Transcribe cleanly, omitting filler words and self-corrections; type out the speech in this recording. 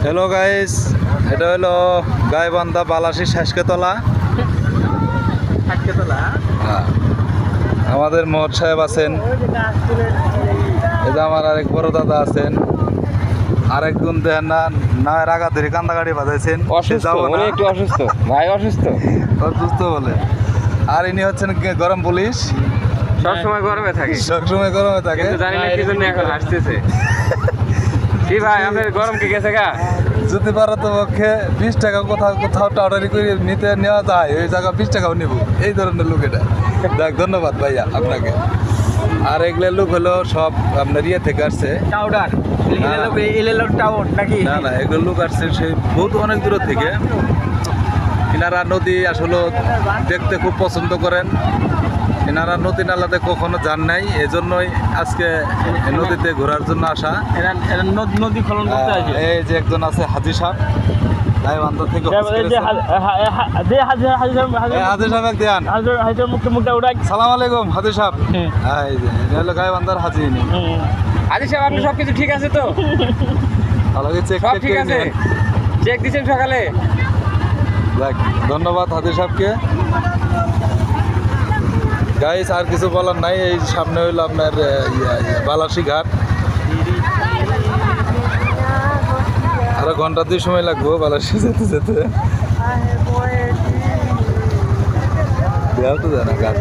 Hello guys, এটা হলো গাইবান্ধা বালাসী শাসকেতলা। হ্যাঁ, আমাদের মোহর সাহেব আছেন, এটা আমার আরেক বড় দাদা আছেন, আরেকজন দেন না না রাগা ধরে কান্দাগাড়ি বাজাইছেন, অসুস্থ ভাই, অসুস্থ বলে। আর ইনি হচ্ছেন গরম পুলিশ, সবসময় গরমে থাকে, সবসময় গরমে থাকে। জানি না কি জন্য এখন হাসতেছে। কি ভাই, আপনার গরম কি গেছে গা? যদি পারো তো পক্ষে 20 টাকা কোথাও টাউটারি করে নিতে নেওয়া যায়, ওই জায়গা 20 টাকাও নিব, এই ধরনের লোক এটা। দেখ, ধন্যবাদ ভাইয়া আপনাকে। আর এগুলো লোক হলো সব আপনার ইয়ে থেকে আসছে, না না, এগুলো লোক আসছে সেই বহুত অনেক দূর থেকে। এনারা নদী আসলে দেখতে খুব পছন্দ করেন, এনারা নদী নালাতে কখনো যান নাই, এজন্যই আজকে নদীতে ঘোরার জন্য আসা। নদী খনন করতে আছে। এই যে একজন আছে হাজি সাহেব, গাইবান্ধা থেকে। হাজি সাহেব দেন, সালাম আলাইকুম হাজি সাহেব। হ্যাঁ, এই যে এটা হলো গাইবান্ধার হাজি। হাজি সাহেব, আপনি সবকিছু ঠিক আছে তো? ভালো চেক সব ঠিক আছে? চেক দিয়েছেন সকালে? দেখ, ধন্যবাদ হাজি সাহেবকে। গাইস, আর কিছু বলার নাই। এই সামনে হইলো আপনার বালাসী ঘাট। আরো ঘন্টা 2 সময় লাগবো বালাসী যেতে যেতে। দেওয়া তো জানা ঘাট।